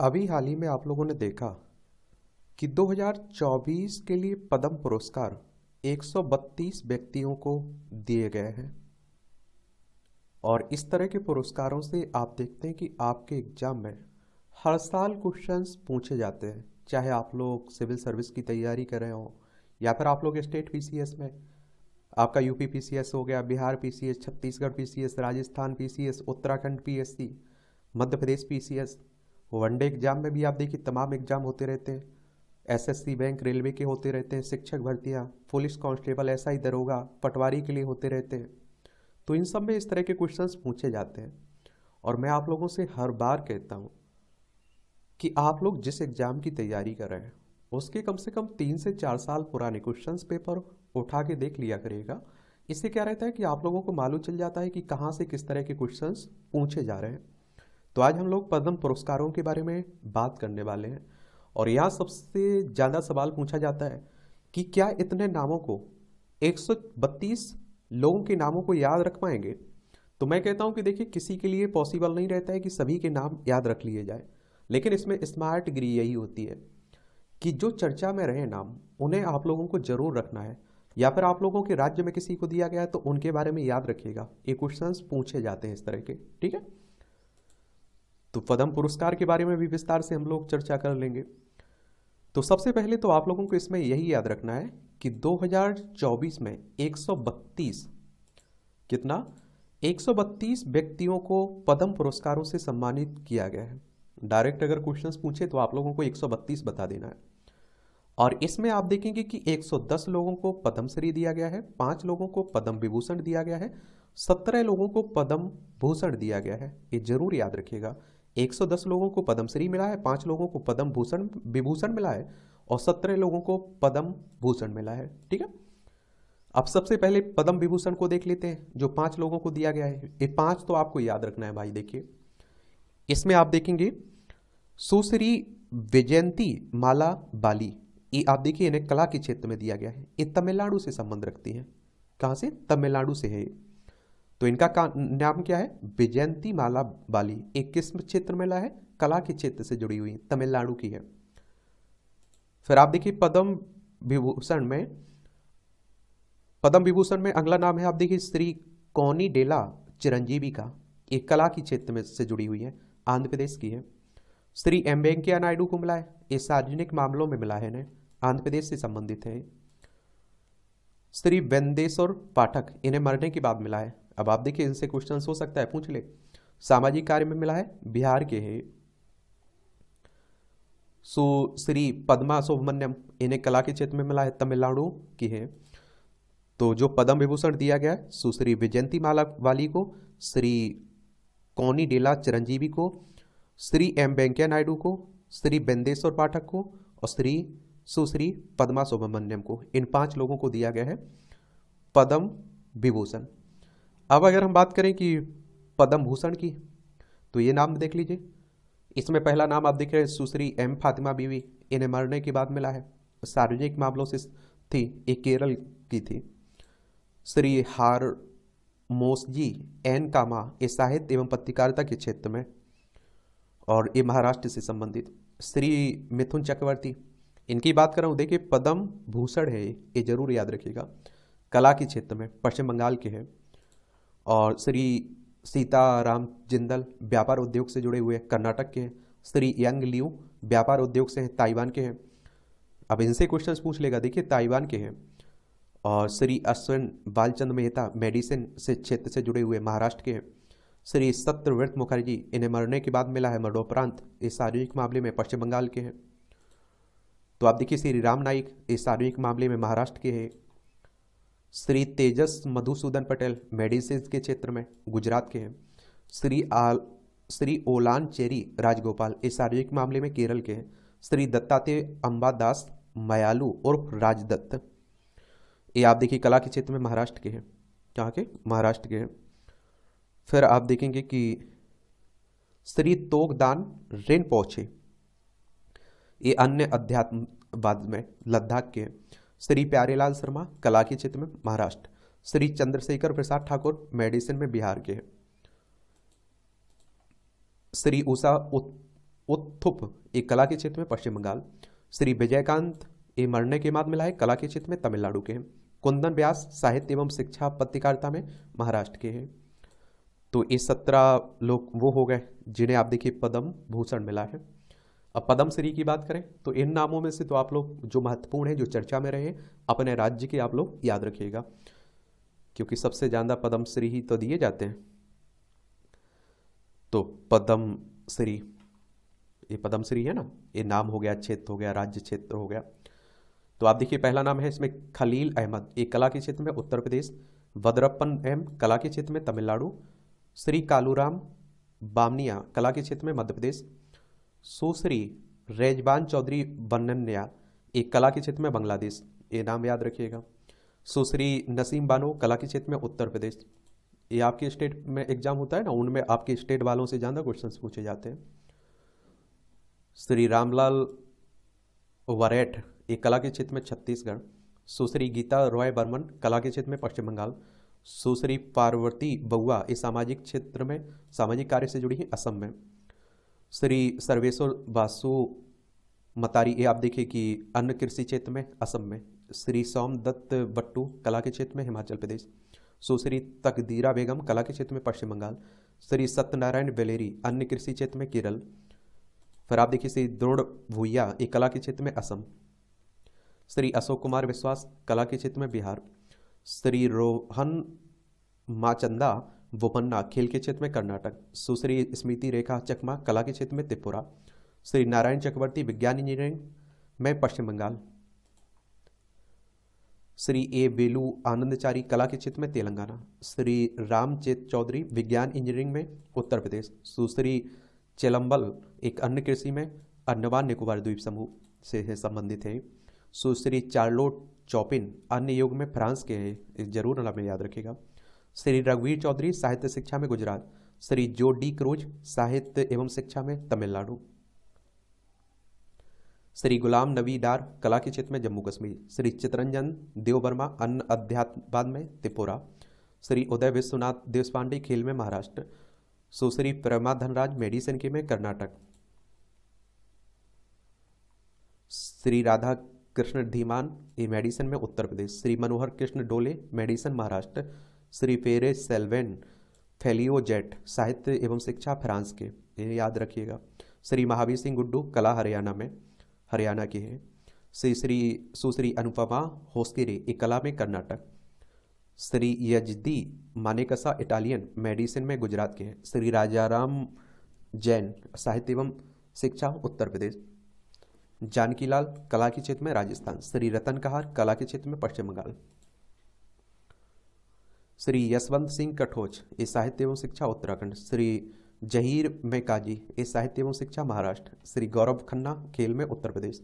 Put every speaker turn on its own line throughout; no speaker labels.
अभी हाल ही में आप लोगों ने देखा कि 2024 के लिए पद्म पुरस्कार 132 व्यक्तियों को दिए गए हैं। और इस तरह के पुरस्कारों से आप देखते हैं कि आपके एग्जाम में हर साल क्वेश्चंस पूछे जाते हैं, चाहे आप लोग सिविल सर्विस की तैयारी कर रहे हो या फिर आप लोग स्टेट पीसीएस में, आपका यूपी पीसीएस हो गया, Bihar PCS, Chhattisgarh PCS, Rajasthan PCS, Uttarakhand PSC, Madhya Pradesh PCS. One day exam में भी आप देखिए तमाम एग्जाम होते रहते हैं। एसएससी, बैंक, रेलवे के होते रहते हैं, शिक्षक भर्तियाँ, पुलिस कांस्टेबल, एसआई, दरोगा, पटवारी के लिए होते रहते हैं। तो इन सब में इस तरह के क्वेश्चंस पूछे जाते हैं। और मैं आप लोगों से हर बार कहता हूँ कि आप लोग जिस एग्जाम की तैयारी कर रहे हैं उसके कम से कम 3 से 4 साल पुराने क्वेश्चंस पेपर उठा के देख लिया करिएगा। इससे क्या रहता है कि आप लोगों को मालूम चल जाता है कि कहाँ से किस तरह के क्वेश्चंस पूछे जा रहे हैं। तो आज हम लोग पद्म पुरस्कारों के बारे में बात करने वाले हैं। और यहाँ सबसे ज़्यादा सवाल पूछा जाता है कि क्या इतने नामों को, 132 लोगों के नामों को याद रख पाएंगे। तो मैं कहता हूँ कि देखिए, किसी के लिए पॉसिबल नहीं रहता है कि सभी के नाम याद रख लिए जाए, लेकिन इसमें स्मार्ट डिग्री यही होती है कि जो चर्चा में रहे नाम उन्हें आप लोगों को जरूर रखना है, या फिर आप लोगों के राज्य में किसी को दिया गया है तो उनके बारे में याद रखिएगा। ये क्वेश्चंस पूछे जाते हैं इस तरह के, ठीक है। तो पद्म पुरस्कार के बारे में भी विस्तार से हम लोग चर्चा कर लेंगे। तो सबसे पहले तो आप लोगों को इसमें यही याद रखना है कि 2024 में 132, कितना, 132 व्यक्तियों को पद्म पुरस्कारों से सम्मानित किया गया है। डायरेक्ट अगर क्वेश्चंस पूछे तो आप लोगों को 132 बता देना है। और इसमें आप देखेंगे कि 110 लोगों को पद्मश्री दिया गया है, 5 लोगों को पद्म विभूषण दिया गया है, 17 लोगों को पद्म भूषण दिया गया है। ये जरूर याद रखिएगा, 110 लोगों को पद्मश्री मिला है, 5 लोगों को पद्म भूषण विभूषण मिला है और 17 लोगों को पद्म भूषण मिला है, ठीक है। अब सबसे पहले पद्म विभूषण को देख लेते हैं, जो 5 लोगों को दिया गया है। ये 5 तो आपको याद रखना है भाई। देखिए, इसमें आप देखेंगे सुश्री विजयंती माला बाली, ये आप देखिए इन्हें कला के क्षेत्र में दिया गया है। ये तमिलनाडु से संबंध रखती हैं। कहाँ से? तमिलनाडु से है। तो इनका नाम क्या है? विजयंती माला बाली। एक किस क्षेत्र में ला है? कला के क्षेत्र से जुड़ी हुई, तमिलनाडु की है। फिर आप देखिए पद्म विभूषण में अगला नाम है, आप देखिए श्री कौनी डेला चिरंजीवी का। एक कला की क्षेत्र में से जुड़ी हुई है, आंध्र प्रदेश की है। श्री एम वेंकैया नायडू को मिला है, ये सार्वजनिक मामलों में मिला है, इन्हें आंध्र प्रदेश से संबंधित है। श्री वेंदेश्वर पाठक, इन्हें मरने के बाद मिला है। अब आप देखिए इनसे क्वेश्चन हो सकता है, पूछ ले। सामाजिक कार्य में मिला है, बिहार के है। श्री पद्मा सुब्रमण्यम, इन्हें कला के क्षेत्र में मिला है, तमिलनाडु की है। तो जो पद्म विभूषण दिया गया है, सुश्री विजयंती माला वाली को, श्री कौनी डेला चिरंजीवी को, श्री एम वेंकैया नायडू को, श्री वेंदेश्वर पाठक को और सुश्री पद्मा सुब्रमण्यम को। इन 5 लोगों को दिया गया है पद्म विभूषण। अब अगर हम बात करें कि पद्म भूषण की, तो ये नाम देख लीजिए। इसमें पहला नाम आप देख रहे हैं, सुश्री एम फातिमा बीवी, इन्हें मरने के बाद मिला है, सार्वजनिक मामलों से थी, एक केरल की थी। श्री हार मोसजी एन कामा, ये साहित्य एवं पत्रकारिता के क्षेत्र में और ये महाराष्ट्र से संबंधित। श्री मिथुन चक्रवर्ती, इनकी बात कर रहा हूँ, देखिए पद्म भूषण है, ये जरूर याद रखिएगा, कला के क्षेत्र में, पश्चिम बंगाल के हैं। और श्री सीताराम जिंदल, व्यापार उद्योग से जुड़े हुए, कर्नाटक के हैं। श्री यंग लियू, व्यापार उद्योग से हैं, ताइवान के हैं। अब इनसे क्वेश्चंस पूछ लेगा, देखिए ताइवान के हैं। और श्री अश्विन बालचंद मेहता, मेडिसिन से क्षेत्र से जुड़े हुए, महाराष्ट्र के हैं। श्री सत्यव्रत मुखर्जी, इन्हें मरने के बाद मिला है, मरणोपरांत, इस सार्वजनिक मामले में पश्चिम बंगाल के हैं। तो आप देखिए श्री राम नाइक, इस सार्वजनिक मामले में महाराष्ट्र के हैं। श्री तेजस मधुसूदन पटेल, मेडिसिन के क्षेत्र में, गुजरात के हैं। श्री ओलान चेरी राजगोपाल, इस सार्वजनिक मामले में केरल के हैं। श्री दत्तात्रेय अंबादास मयालू उर्फ राजदत्त, ये आप देखिए कला के क्षेत्र में, महाराष्ट्र के हैं। कहाँ के? महाराष्ट्र के हैं। फिर आप देखेंगे कि श्री तोगदान रिनपोछे, ये अन्य अध्यात्मवाद में, लद्दाख के हैं। श्री प्यारेलाल शर्मा, कला के क्षेत्र में, महाराष्ट्र। श्री चंद्रशेखर प्रसाद ठाकुर, मेडिसिन में, बिहार के हैं। श्री उषा उत्थुप ये कला के क्षेत्र में पश्चिम बंगाल। श्री विजयकांत ये मरने के बाद मिला है, कला के क्षेत्र में तमिलनाडु के हैं। कुंदन व्यास साहित्य एवं शिक्षा पत्रकारिता में महाराष्ट्र के हैं। तो ये 17 लोग वो हो गए जिन्हें आप देखिए पद्म भूषण मिला है। अब पद्म श्री की बात करें तो इन नामों में से तो आप लोग जो महत्वपूर्ण है, जो चर्चा में रहे, अपने राज्य के आप लोग याद रखिएगा, क्योंकि सबसे ज़्यादा पद्म श्री ही तो दिए जाते हैं। तो पद्म श्री, ये पद्म श्री है ना, ये नाम हो गया, क्षेत्र हो गया, राज्य क्षेत्र हो गया। तो आप देखिए पहला नाम है इसमें खलील अहमद, एक कला के क्षेत्र में उत्तर प्रदेश। वद्रप्पन एम कला के क्षेत्र में तमिलनाडु। श्री कालूराम बामनिया कला के क्षेत्र में मध्य प्रदेश। सुश्री रेजबान चौधरी बनन्या एक कला के क्षेत्र में बांग्लादेश, ये नाम याद रखिएगा। सुश्री नसीम बानो कला के क्षेत्र में उत्तर प्रदेश। ये आपके स्टेट में एग्जाम होता है ना, उनमें आपके स्टेट वालों से ज़्यादा क्वेश्चंस पूछे जाते हैं। श्री रामलाल वरेठ एक कला के क्षेत्र में छत्तीसगढ़। सुश्री गीता रॉय बर्मन कला के क्षेत्र में पश्चिम बंगाल। सुश्री पार्वती बउआ इस सामाजिक क्षेत्र में सामाजिक कार्य से जुड़ी है, असम में। श्री सर्वेश्वर बासु मतारी, ये आप देखिए कि अन्न कृषि क्षेत्र में, असम में। श्री सोम दत्त बट्टू कला के क्षेत्र में, हिमाचल प्रदेश। सुश्री तकदीरा बेगम कला के क्षेत्र में, पश्चिम बंगाल। श्री सत्यनारायण बेलेरी अन्न कृषि क्षेत्र में, केरल। फिर आप देखिए श्री द्रोण भूया एक कला के क्षेत्र में, असम। श्री अशोक कुमार विश्वास कला के क्षेत्र में, बिहार। श्री रोहन माचंदा बोपन्ना खेल के क्षेत्र में, कर्नाटक। सुश्री स्मृति रेखा चकमा कला के क्षेत्र में, त्रिपुरा। श्री नारायण चक्रवर्ती विज्ञान इंजीनियरिंग में, पश्चिम बंगाल। श्री ए बेलू आनंदचारी कला के क्षेत्र में, तेलंगाना। श्री रामचेत चौधरी विज्ञान इंजीनियरिंग में, उत्तर प्रदेश। सुश्री चेलम्बल एक अन्य कृषि में, अंडमान निकोबार द्वीप समूह से संबंधित है। सुश्री चार्लोट चौपिन अन्य युग में, फ्रांस के हैं, जरूर नाम याद रखिएगा। श्री रघुवीर चौधरी साहित्य शिक्षा में, गुजरात। श्री जो डी क्रूज साहित्य एवं शिक्षा में, तमिलनाडु। श्री गुलाम नबी डार कला के क्षेत्र में, जम्मू कश्मीर। श्री चितरंजन देव वर्मा अन्न अध्यात्मवाद में, त्रिपुरा। श्री उदय विश्वनाथ देशपांडे खेल में, महाराष्ट्र। सुश्री प्रमा धनराज मेडिसिन के में, कर्नाटक। श्री राधा कृष्ण धीमान ये मेडिसिन में, उत्तर प्रदेश। श्री मनोहर कृष्ण डोले मेडिसिन, महाराष्ट्र। श्री फेरे सेल्वेन फेलियोजेट साहित्य एवं शिक्षा, फ्रांस के, ये याद रखिएगा। श्री महावीर सिंह गुड्डू कला हरियाणा में, हरियाणा के हैं। श्री सुश्री अनुपमा होस्किरे एक कला में, कर्नाटक। श्री यजदी मानेकसा इटालियन मेडिसिन में, गुजरात के हैं। श्री राजाराम जैन साहित्य एवं शिक्षा, उत्तर प्रदेश। जानकीलाल कला के क्षेत्र में, राजस्थान। श्री रतन कहार कला के क्षेत्र में, पश्चिम बंगाल। श्री यशवंत सिंह कठोच ये साहित्य एवं शिक्षा, उत्तराखंड। श्री जहीर मेकाजी ये साहित्य एवं शिक्षा, महाराष्ट्र। श्री गौरव खन्ना खेल में, उत्तर प्रदेश।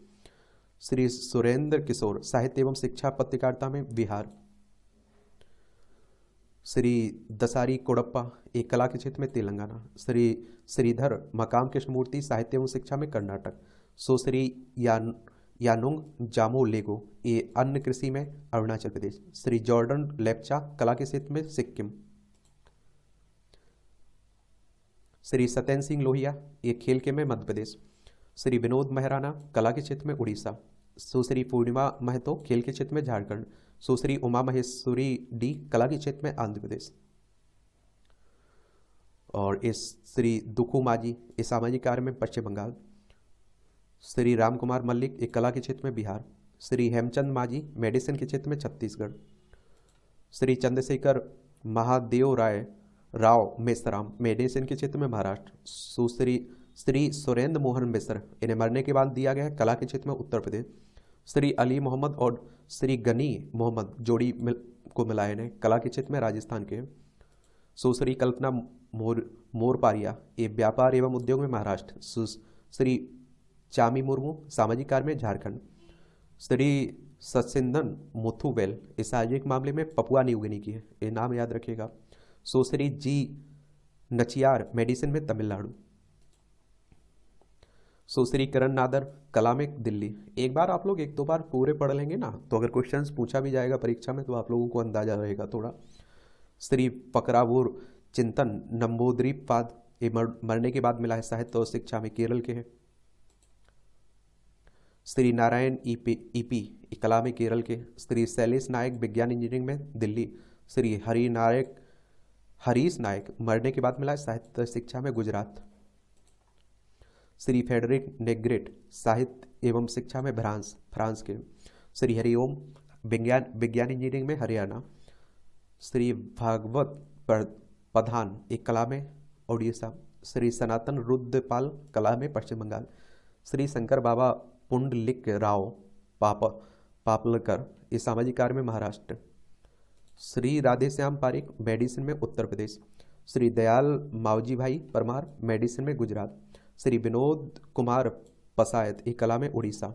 श्री सुरेंद्र किशोर साहित्य एवं शिक्षा पत्रकारिता में, बिहार। श्री दसारी कोडप्पा एक कला के क्षेत्र में, तेलंगाना। श्री श्रीधर मकाम कृष्णमूर्ति साहित्य एवं शिक्षा में, कर्नाटक। सुश्री यानुंग जामो लेगो ये अन्न कृषि में, अरुणाचल प्रदेश। श्री जॉर्डन लेप्चा कला के क्षेत्र में, सिक्किम। श्री सत्येंद्र सिंह लोहिया ये खेल के में, मध्य प्रदेश। श्री विनोद मेहराना कला के क्षेत्र में, उड़ीसा। सुश्री पूर्णिमा महतो खेल के क्षेत्र में, झारखंड। सुश्री उमा महेश्वरी डी कला के क्षेत्र में, आंध्र प्रदेश। और इस श्री दुखू माजी ये सामाजिक कार्य में, पश्चिम बंगाल। श्री राम कुमार मल्लिक एक कला के क्षेत्र में, बिहार। श्री हेमचंद माजी मेडिसिन के क्षेत्र में, छत्तीसगढ़। श्री चंद्रशेखर महादेव राव मेसराम मेडिसिन के क्षेत्र में, महाराष्ट्र। सुश्री श्री सुरेंद्र मोहन मिश्र इन्हें मरने के बाद दिया गया है, कला के क्षेत्र में, उत्तर प्रदेश। श्री अली मोहम्मद और श्री गनी मोहम्मद जोड़ी को मिला इन्हें, कला के क्षेत्र में, राजस्थान के। सुश्री कल्पना मोरपारिया ये व्यापार एवं उद्योग में, महाराष्ट्र। श्री चामी मुर्मू सामाजिक कार्य में, झारखंड। श्री सचिंदन मुथुबेल इस सामाजिक मामले में, पपुआ न्यू गिनी की है, ये नाम याद रखिएगा। सुश्री जी नचियार मेडिसिन में, तमिलनाडु। सुश्री करण नादर कला में, दिल्ली। एक बार आप लोग एक दो बार पूरे पढ़ लेंगे ना, तो अगर क्वेश्चंस पूछा भी जाएगा परीक्षा में तो आप लोगों को अंदाजा रहेगा थोड़ा। श्री पकरावूर चिंतन नंबूद्रीपाद ये मरने के बाद मिला है साहित्य और शिक्षा में, केरल के हैं। श्री नारायण ईपी कला में, केरल के। श्री शैलेश नायक विज्ञान इंजीनियरिंग में, दिल्ली। श्री हरीश नायक मरने के बाद मिला है साहित्य शिक्षा में, गुजरात। श्री फेडरिक नेग्रेट साहित्य एवं शिक्षा में, फ्रांस के। श्री हरिओम विज्ञान इंजीनियरिंग में, हरियाणा। श्री भागवत प्रधान एक कला में, ओडिशा। श्री सनातन रुद्रपाल कला में, पश्चिम बंगाल। श्री शंकर बाबा पुंडलिक राव पापलकर ये सामाजिक कार्य में, महाराष्ट्र। श्री राधेश्याम पारिक मेडिसिन में, उत्तर प्रदेश। श्री दयाल मावजी भाई परमार मेडिसिन में, गुजरात। श्री विनोद कुमार पसायत एक कला में, उड़ीसा।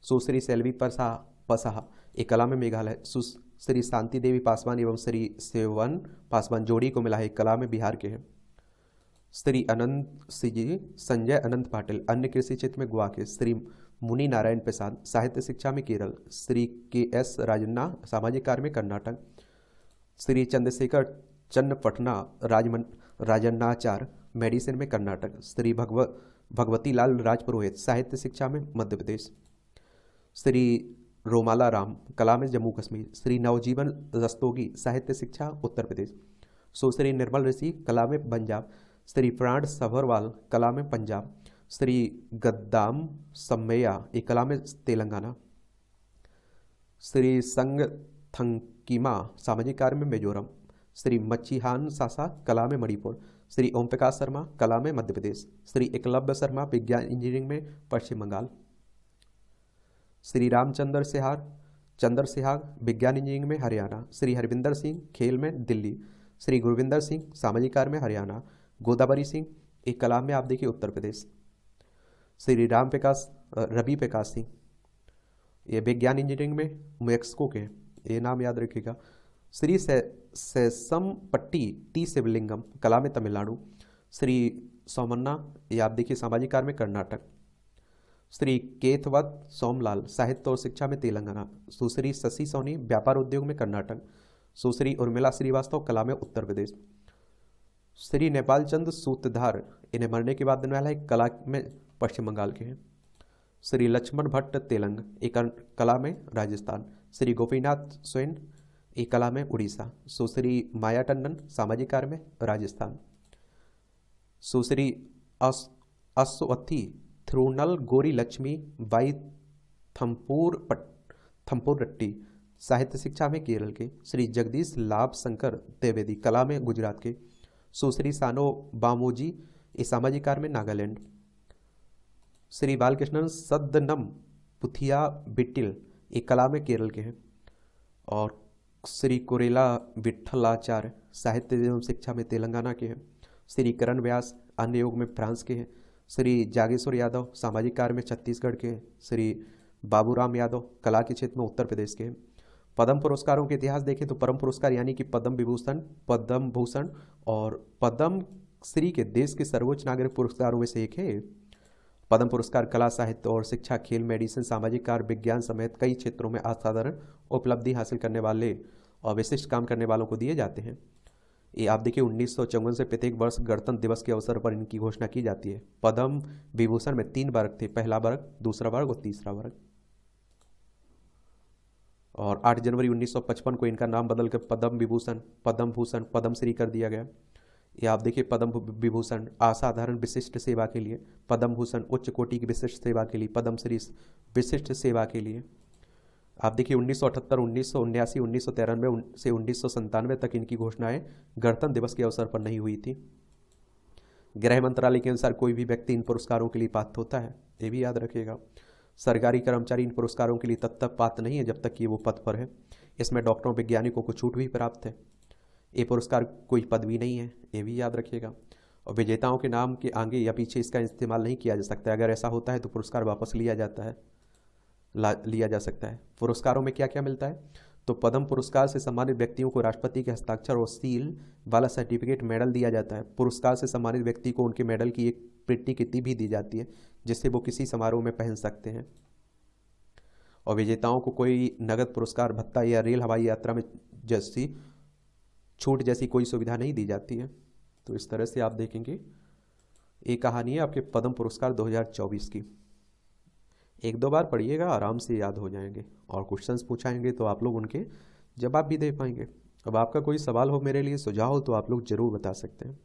सुश्री सेल्वी पसाहा एक कला में, मेघालय। श्री शांति देवी पासवान एवं श्री सेवन पासवान जोड़ी को मिला है, कला में, बिहार के हैं। श्री अनंत जी संजय अनंत पाटिल अन्य कृषि क्षेत्र में, गोवा के। श्री मुनि नारायण प्रसाद साहित्य शिक्षा में, केरल। श्री KS राजन्ना सामाजिक कार्य में, कर्नाटक। श्री चंद्रशेखर चन्नपटना राजन्नाचार्य मेडिसिन में, कर्नाटक। श्री भगवती लाल राजपुरोहित साहित्य शिक्षा में, मध्य प्रदेश। श्री रोमाला राम कला में, जम्मू कश्मीर। श्री नवजीवन रस्तोगी साहित्य शिक्षा, उत्तर प्रदेश। सुश्री निर्मल ऋषि कला में, पंजाब। श्री प्राण सभरवाल कला में, पंजाब। श्री गद्दाम सम्मैया एक कला में, तेलंगाना। श्री संग थंकीमा सामाजिक कार्य में, मिजोरम। श्री मच्छिहान सासा कला में, मणिपुर। श्री ओम प्रकाश शर्मा कला में, मध्य प्रदेश। श्री एकलव्य शर्मा विज्ञान इंजीनियरिंग में, पश्चिम बंगाल। श्री रामचंद्र सिहाग विज्ञान इंजीनियरिंग में, हरियाणा। श्री हरविंदर सिंह खेल में, दिल्ली। श्री गुरविंदर सिंह सामाजिक कार्य में, हरियाणा। गोदावरी सिंह एक कला में, आप देखिए, उत्तर प्रदेश। श्री रवि प्रकाश सिंह ये विज्ञान इंजीनियरिंग में, मैक्सिको के, ये नाम याद रखिएगा। श्री सैसमपट्टी टी शिवलिंगम कला में, तमिलनाडु। श्री सोमन्ना ये आप देखिए, सामाजिक कार्य में, कर्नाटक। श्री केतवत सोमलाल साहित्य और शिक्षा में, तेलंगाना। सुश्री शशि सोनी व्यापार उद्योग में, कर्नाटक। सुश्री उर्मिला श्रीवास्तव कला में, उत्तर प्रदेश। श्री नेपाल चंद सूत्रधार इन्हें मरने के बाद वाला है, कला में, पश्चिम बंगाल के हैं। श्री लक्ष्मण भट्ट तेलंग एक कला में, राजस्थान। श्री गोपीनाथ सोन एक कला में, उड़ीसा। सुश्री माया टंडन सामाजिक कार्य में, राजस्थान। सुश्री अश्वथी थ्रूनल गौरी लक्ष्मी बाई थम्पुरट्टी साहित्य शिक्षा में, केरल के। श्री जगदीश लाभ शंकर द्विवेदी कला में, गुजरात के। सुश्री सानो बामोजी ये सामाजिक कार्य में, नागालैंड। श्री बालकृष्णन सद्दनम पुथिया बिट्टिल एक कला में, केरल के हैं। और श्री कुरेला विठलाचार्य साहित्य एवं शिक्षा में, तेलंगाना के हैं। श्री करण व्यास अन्य योग में, फ्रांस के हैं। श्री जागेश्वर यादव सामाजिक कार्य में, छत्तीसगढ़ के हैं। श्री बाबूराम यादव कला के क्षेत्र में, उत्तर प्रदेश के हैं। पद्म पुरस्कारों के इतिहास देखें तो परम पुरस्कार यानी कि पद्म विभूषण, पद्म भूषण और पद्म श्री के देश के सर्वोच्च नागरिक पुरस्कारों में से एक है। पद्म पुरस्कार कला, साहित्य और शिक्षा, खेल, मेडिसिन, सामाजिक कार्य, विज्ञान समेत कई क्षेत्रों में असाधारण उपलब्धि हासिल करने वाले और विशिष्ट काम करने वालों को दिए जाते हैं। ये आप देखिए 1954 से प्रत्येक वर्ष गणतंत्र दिवस के अवसर पर इनकी घोषणा की जाती है। पद्म विभूषण में 3 वर्ग थे, पहला वर्ग, दूसरा वर्ग और तीसरा वर्ग। और 8 जनवरी 1955 को इनका नाम बदलकर पद्म विभूषण, पद्म भूषण, पद्मश्री कर दिया गया। ये आप देखिए पद्म विभूषण असाधारण विशिष्ट सेवा के लिए, पद्म भूषण उच्च कोटि की विशिष्ट सेवा के लिए, पद्मश्री विशिष्ट सेवा के लिए। आप देखिए 1978, 1979, 1993 से 1997 तक इनकी घोषणाएं गणतंत्र दिवस के अवसर पर नहीं हुई थी। गृह मंत्रालय के अनुसार कोई भी व्यक्ति इन पुरस्कारों के लिए पात्र होता है, ये भी याद रखिएगा। सरकारी कर्मचारी इन पुरस्कारों के लिए तब तक पात्र नहीं है जब तक कि वो पद पर है। इसमें डॉक्टरों, वैज्ञानिकों को छूट भी प्राप्त है। ये पुरस्कार कोई पदवी नहीं है, ये भी याद रखिएगा। और विजेताओं के नाम के आगे या पीछे इसका इस्तेमाल नहीं किया जा सकता है। अगर ऐसा होता है तो पुरस्कार वापस लिया जा सकता है। पुरस्कारों में क्या क्या मिलता है, तो पद्म पुरस्कार से सम्मानित व्यक्तियों को राष्ट्रपति के हस्ताक्षर और सील वाला सर्टिफिकेट, मेडल दिया जाता है। पुरस्कार से सम्मानित व्यक्ति को उनके मेडल की एक प्रिंटी किटी भी दी जाती है, जिससे वो किसी समारोह में पहन सकते हैं। और विजेताओं को कोई नगद पुरस्कार, भत्ता या रेल हवाई यात्रा में जैसी छूट जैसी कोई सुविधा नहीं दी जाती है। तो इस तरह से आप देखेंगे ये कहानी है आपके पद्म पुरस्कार 2024 की। एक दो बार पढ़िएगा, आराम से याद हो जाएंगे, और क्वेश्चंस पूछाएंगे तो आप लोग उनके जवाब भी दे पाएंगे। अब आपका कोई सवाल हो, मेरे लिए सुझाव हो, तो आप लोग ज़रूर बता सकते हैं।